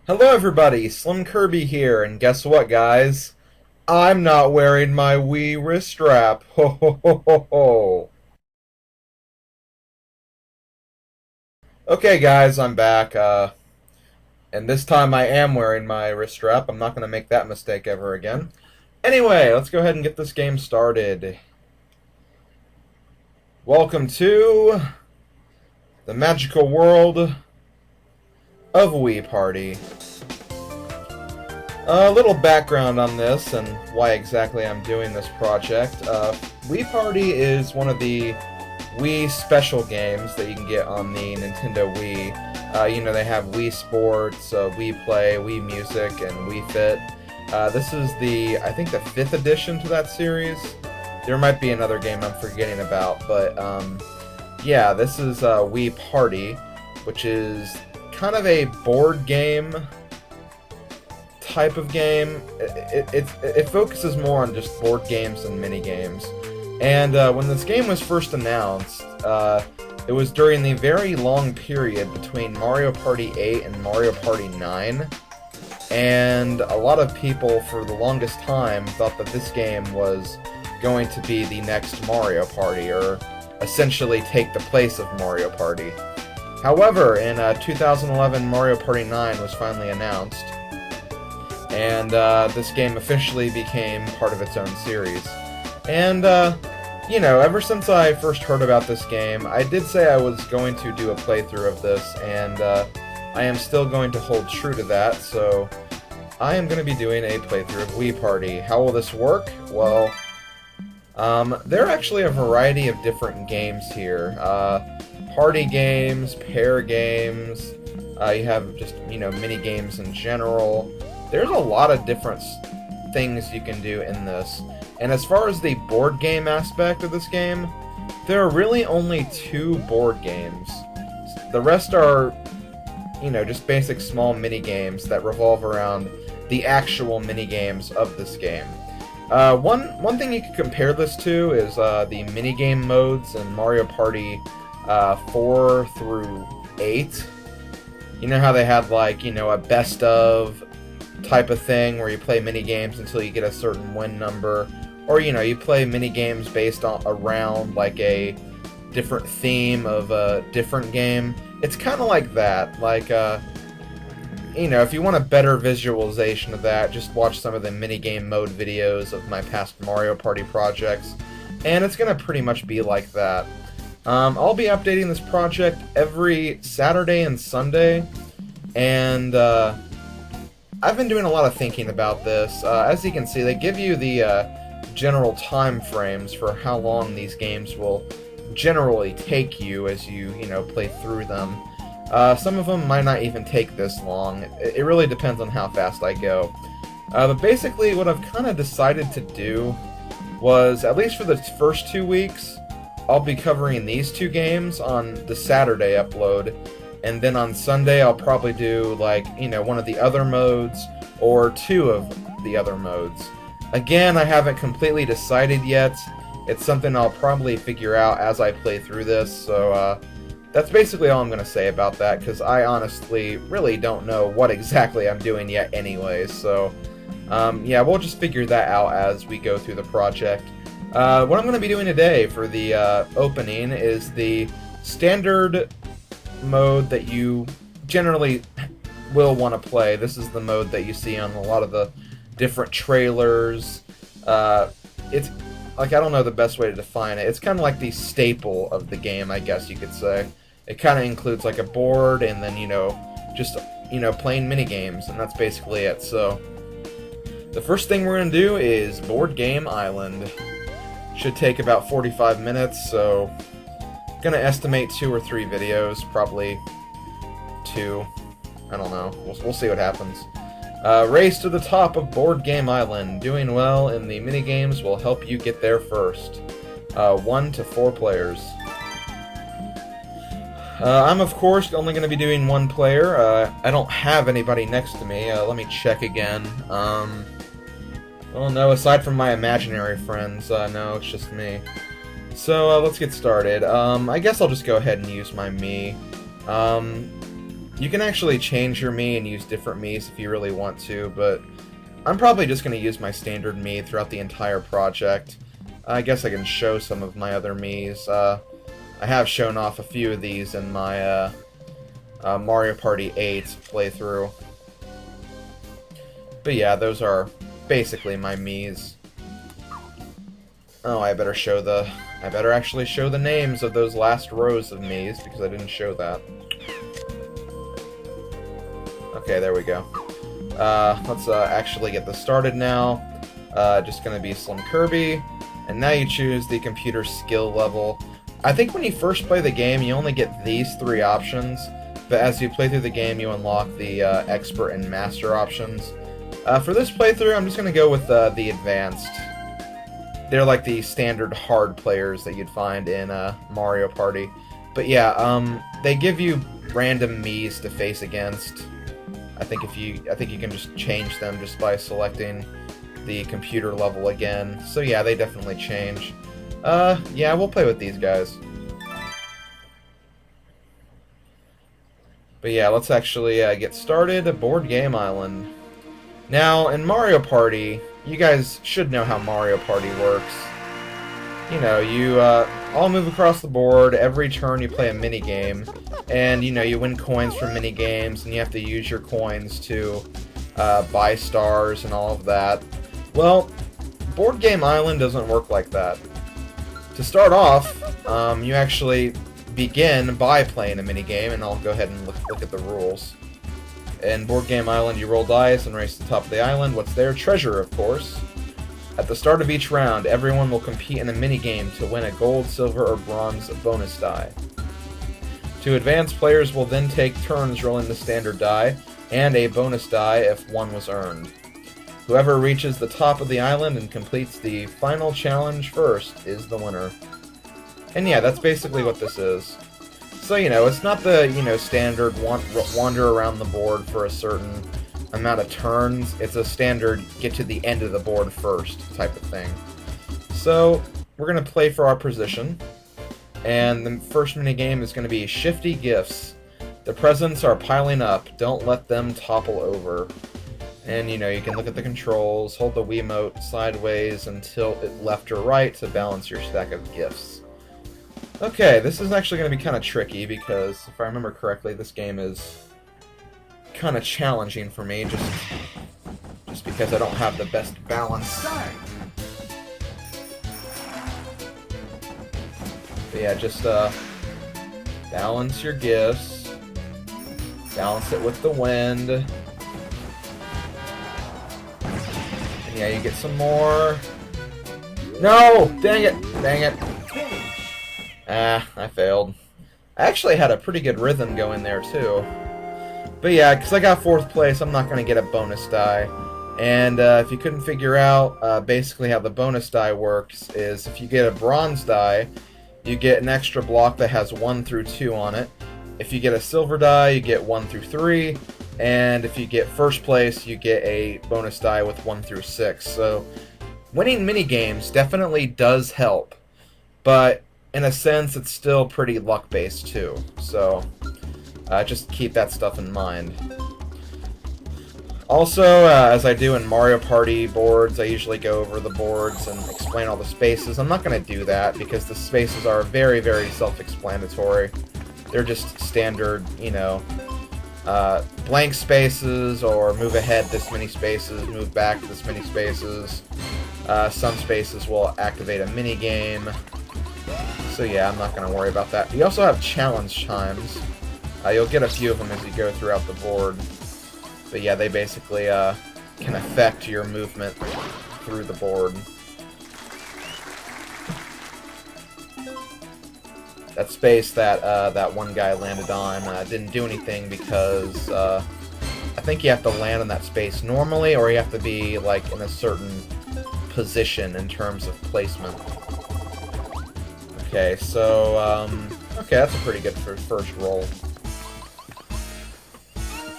Hello everybody, SlimKirby here, and guess what guys? I'm not wearing my Wii wrist strap. Ho ho ho ho ho. Okay guys, I'm back, and this time I am wearing my wrist strap. I'm not going to make that mistake ever again. Anyway, let's go ahead and get this game started. Welcome to the magical world of Wii Party. A little background on this and why exactly I'm doing this project. Wii Party is one of the Wii special games that you can get on the Nintendo Wii. You know, they have Wii Sports, Wii Play, Wii Music, and Wii Fit. This is I think the 5th edition to that series. There might be another game I'm forgetting about, but yeah, this is Wii Party, which is kind of a board game type of game. It focuses more on just board games and mini games. And when this game was first announced, it was during the very long period between Mario Party 8 and Mario Party 9. And a lot of people, for the longest time, thought that this game was going to be the next Mario Party, or essentially take the place of Mario Party. However, in 2011, Mario Party 9 was finally announced, and this game officially became part of its own series. And, you know, ever since I first heard about this game, I did say I was going to do a playthrough of this, and I am still going to hold true to that, so I am going to be doing a playthrough of Wii Party. How will this work? Well, there are actually a variety of different games here. Party games, pair games, you have just, you know, mini games in general. There's a lot of different things you can do in this. And as far as the board game aspect of this game, there are really only 2 board games. The rest are, you know, just basic small mini games that revolve around the actual mini games of this game. One thing you could compare this to is the mini game modes in Mario Party 4 through 8. You know how they had, like, you know, a best of type of thing where you play mini games until you get a certain win number, or, you know, you play mini games based on around like a different theme of a different game. It's kind of like that. Like, you know, if you want a better visualization of that, just watch some of the minigame mode videos of my past Mario Party projects, and it's going to pretty much be like that. I'll be updating this project every Saturday and Sunday, and I've been doing a lot of thinking about this. As you can see, they give you the general time frames for how long these games will generally take you as you know, play through them. Some of them might not even take this long. It really depends on how fast I go. But basically, what I've kind of decided to do was, at least for the first 2 weeks, I'll be covering these 2 games on the Saturday upload, and then on Sunday I'll probably do, like, you know, one of the other modes, or 2 of the other modes. Again, I haven't completely decided yet. It's something I'll probably figure out as I play through this, so, that's basically all I'm going to say about that, because I honestly really don't know what exactly I'm doing yet anyways, so yeah, we'll just figure that out as we go through the project. What I'm going to be doing today for the opening is the standard mode that you generally will want to play. This is the mode that you see on a lot of the different trailers. It's like, I don't know the best way to define it. It's kind of like the staple of the game, I guess you could say. It kind of includes like a board and then, you know, just, you know, playing mini games, and that's basically it. So the first thing we're going to do is Board Game Island. Should take about 45 minutes, so I'm going to estimate 2 or 3 videos, probably 2. I don't know. We'll see what happens. Race to the top of Board Game Island. Doing well in the minigames will help you get there first. 1 to 4 players. I'm, of course, only going to be doing 1 player. I don't have anybody next to me. Let me check again. Well, no, aside from my imaginary friends, no, it's just me. So, let's get started. I guess I'll just go ahead and use my Mii. You can actually change your Mii and use different Miis if you really want to, but I'm probably just going to use my standard Mii throughout the entire project. I guess I can show some of my other Miis. I have shown off a few of these in my Mario Party 8 playthrough. But yeah, those are basically my Miis. Oh, I better actually show the names of those last rows of Miis, because I didn't show that. Okay, there we go. Let's actually get this started now. Just gonna be SlimKirby, and now you choose the computer skill level. I think when you first play the game, you only get these 3 options, but as you play through the game, you unlock the expert and master options. For this playthrough, I'm just gonna go with the advanced. They're like the standard hard players that you'd find in Mario Party. But yeah, they give you random Miis to face against. I think you can just change them just by selecting the computer level again. So yeah, they definitely change. Yeah, we'll play with these guys. But yeah, let's actually get started. Board Game Island. Now, in Mario Party, you guys should know how Mario Party works. You know, you all move across the board. Every turn you play a mini-game. And, you know, you win coins from mini-games, and you have to use your coins to buy stars and all of that. Well, Board Game Island doesn't work like that. To start off, you actually begin by playing a minigame, and I'll go ahead and look at the rules. In Board Game Island, you roll dice and race to the top of the island. What's there? Treasure, of course. At the start of each round, everyone will compete in a minigame to win a gold, silver, or bronze bonus die. To advance, players will then take turns rolling the standard die, and a bonus die if one was earned. Whoever reaches the top of the island and completes the final challenge first is the winner. And yeah, that's basically what this is. So, you know, it's not the, you know, standard wander around the board for a certain amount of turns. It's a standard get to the end of the board first type of thing. So, we're going to play for our position. And the first minigame is going to be Shifty Gifts. The presents are piling up. Don't let them topple over. And, you know, you can look at the controls, hold the Wiimote sideways and tilt it left or right to balance your stack of gifts. Okay, this is actually going to be kind of tricky because, if I remember correctly, this game is kind of challenging for me just because I don't have the best balance. But yeah, just balance your gifts, balance it with the wind, and yeah, you get some more. No! Dang it! Dang it! Ah, I failed. I actually had a pretty good rhythm going there, too. But yeah, because I got 4th place, I'm not going to get a bonus die. And if you couldn't figure out, basically how the bonus die works is if you get a bronze die, you get an extra block that has 1 through 2 on it. If you get a silver die, you get 1 through 3. And if you get 1st place, you get a bonus die with 1 through 6. So, winning minigames definitely does help. But in a sense, it's still pretty luck-based, too. So, just keep that stuff in mind. Also, as I do in Mario Party boards, I usually go over the boards and explain all the spaces. I'm not going to do that, because the spaces are very, very self-explanatory. They're just standard, you know, blank spaces, or move ahead this many spaces, move back this many spaces. Some spaces will activate a mini-game. So yeah, I'm not going to worry about that. You also have challenge times. You'll get a few of them as you go throughout the board. But yeah, they basically can affect your movement through the board. That space that that one guy landed on didn't do anything because I think you have to land on that space normally, or you have to be like in a certain position in terms of placement. Okay, so, okay, that's a pretty good first roll.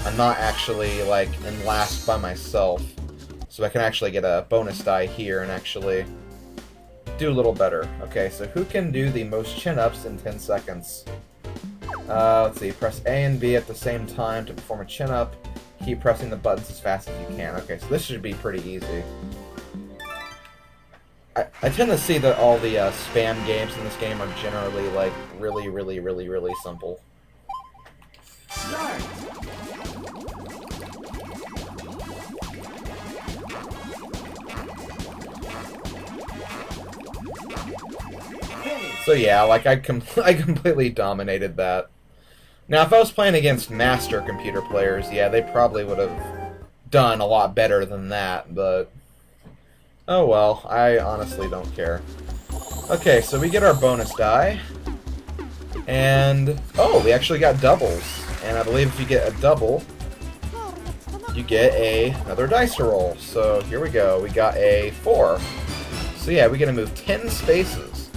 I'm not actually, like, in last by myself, so I can actually get a bonus die here and actually do a little better. Okay, so who can do the most chin-ups in 10 seconds? Let's see, press A and B at the same time to perform a chin-up. Keep pressing the buttons as fast as you can. Okay, so this should be pretty easy. I tend to see that all the spam games in this game are generally, like, really, really, really, really simple. So yeah, like, I completely dominated that. Now, if I was playing against master computer players, yeah, they probably would have done a lot better than that, but... oh well, I honestly don't care. Okay, so we get our bonus die. And... oh, we actually got doubles. And I believe if you get a double, you get another dice to roll. So here we go, we got a 4. So yeah, we get to move 10 spaces,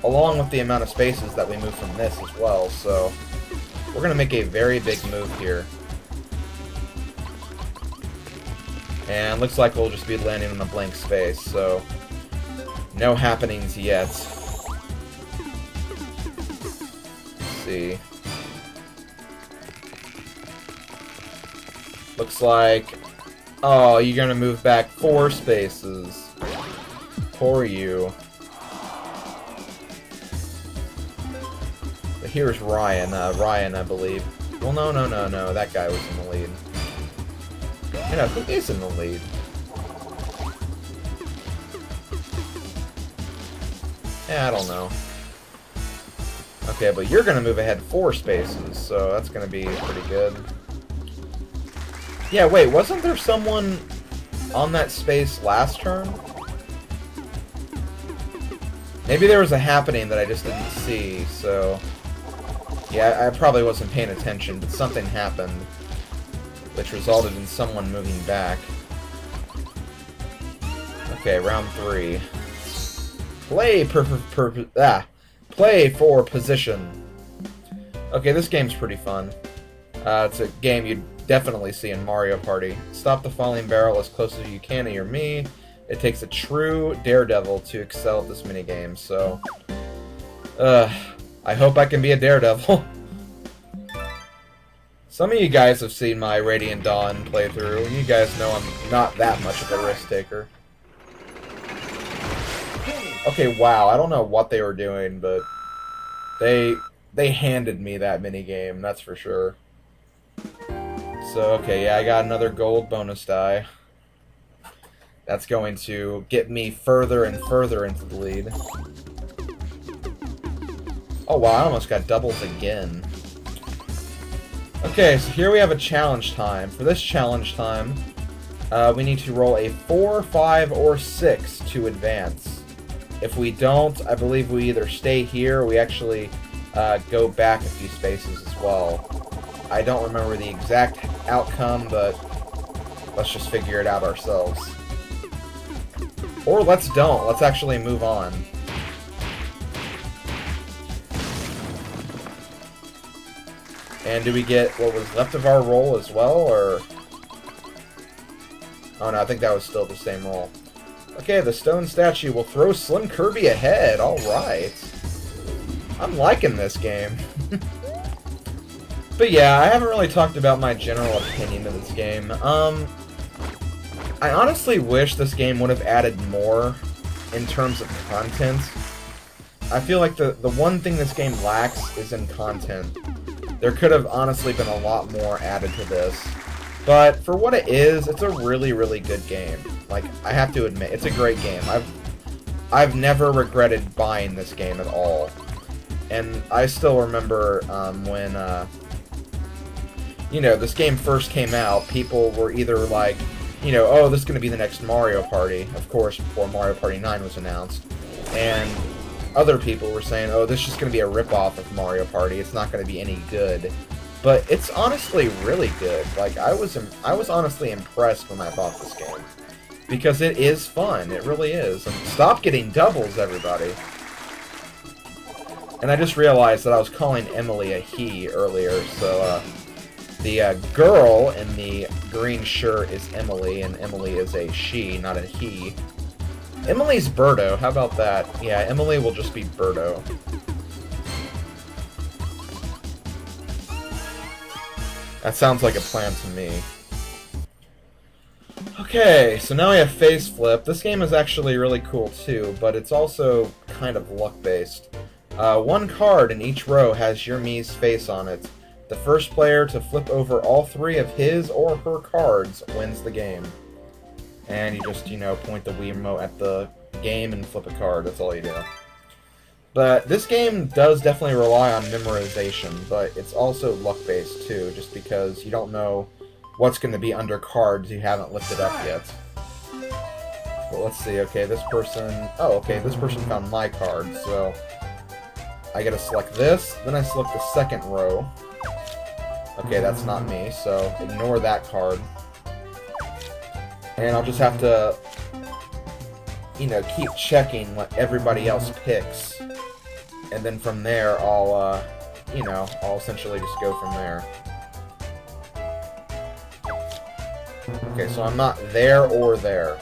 along with the amount of spaces that we move from this as well, so... we're going to make a very big move here. And looks like we'll just be landing on a blank space, so no happenings yet. Let's see. Looks like... oh, you're going to move back 4 spaces. Poor you. Here's Ryan. Ryan, I believe. Well, no. That guy was in the lead. You know, who is in the lead? Yeah, I don't know. Okay, but you're gonna move ahead 4 spaces, so that's gonna be pretty good. Yeah, wait, wasn't there someone on that space last turn? Maybe there was a happening that I just didn't see, so... yeah, I probably wasn't paying attention, but something happened, which resulted in someone moving back. Okay, round 3. Play for position. Okay, this game's pretty fun. It's a game you'd definitely see in Mario Party. Stop the falling barrel as close as you can to your Mii. It takes a true daredevil to excel at this minigame, so... I hope I can be a daredevil. Some of you guys have seen my Radiant Dawn playthrough. You guys know I'm not that much of a risk taker. Okay, wow, I don't know what they were doing, but they handed me that minigame, that's for sure. So, okay, yeah, I got another gold bonus die. That's going to get me further and further into the lead. Oh wow, I almost got doubles again. Okay, so here we have a challenge time. For this challenge time, we need to roll a 4, 5, or 6 to advance. If we don't, I believe we either stay here or we actually go back a few spaces as well. I don't remember the exact outcome, but let's just figure it out ourselves. Or let's don't. Let's actually move on. And do we get what was left of our roll as well, or... oh no, I think that was still the same roll. Okay, the stone statue will throw SlimKirby ahead. Alright. I'm liking this game. But yeah, I haven't really talked about my general opinion of this game. I honestly wish this game would have added more in terms of content. I feel like the one thing this game lacks is in content. There could have honestly been a lot more added to this. But for what it is, it's a really, really good game. Like, I have to admit, it's a great game. I've never regretted buying this game at all. And I still remember when, you know, this game first came out, people were either like, you know, oh, this is going to be the next Mario Party, of course, before Mario Party 9 was announced. And other people were saying, oh, this is just going to be a ripoff of Mario Party, it's not going to be any good. But it's honestly really good. Like, I was honestly impressed when I bought this game. Because it is fun, it really is. And stop getting doubles, everybody. And I just realized that I was calling Emily a he earlier, so, the girl in the green shirt is Emily, and Emily is a she, not a he. Emily's Birdo, how about that? Yeah, Emily will just be Birdo. That sounds like a plan to me. Okay, so now we have Face Flip. This game is actually really cool too, but it's also kind of luck-based. One card in each row has your Mii's face on it. The first player to flip over all 3 of his or her cards wins the game. And you just, point the Wii remote at the game and flip a card. That's all you do. But this game does definitely rely on memorization, but it's also luck-based too, just because you don't know what's going to be under cards you haven't lifted up yet. But let's see, okay, this person... Oh, okay, this person found my card, so... I gotta select this, then I select the second row. Okay, that's not me, so ignore that card. And I'll just have to, keep checking what everybody else picks. And then from there, I'll essentially just go from there. Okay, so I'm not there or there.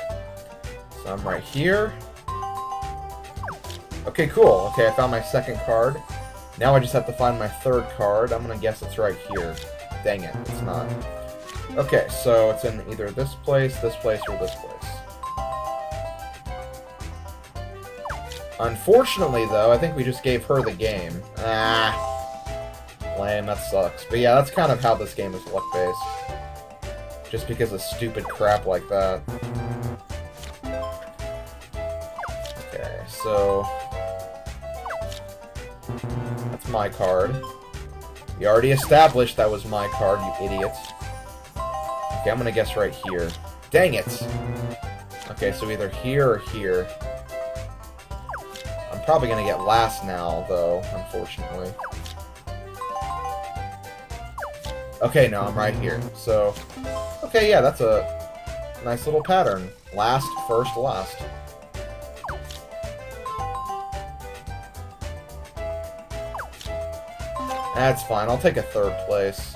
So I'm right here. Okay, cool. Okay, I found my second card. Now I just have to find my third card. I'm gonna guess it's right here. Dang it, it's not. Okay, so it's in either this place, or this place. Unfortunately, though, I think we just gave her the game. Lame, that sucks. But yeah, that's kind of how this game is luck-based. Just because of stupid crap like that. Okay, so... that's my card. We already established that was my card, you idiots. Okay, I'm gonna guess right here. Dang it! Okay, so either here or here. I'm probably gonna get last now, though, unfortunately. Okay, no, I'm right here. So, okay, yeah, that's a nice little pattern. Last, first, last. That's fine, I'll take a third place.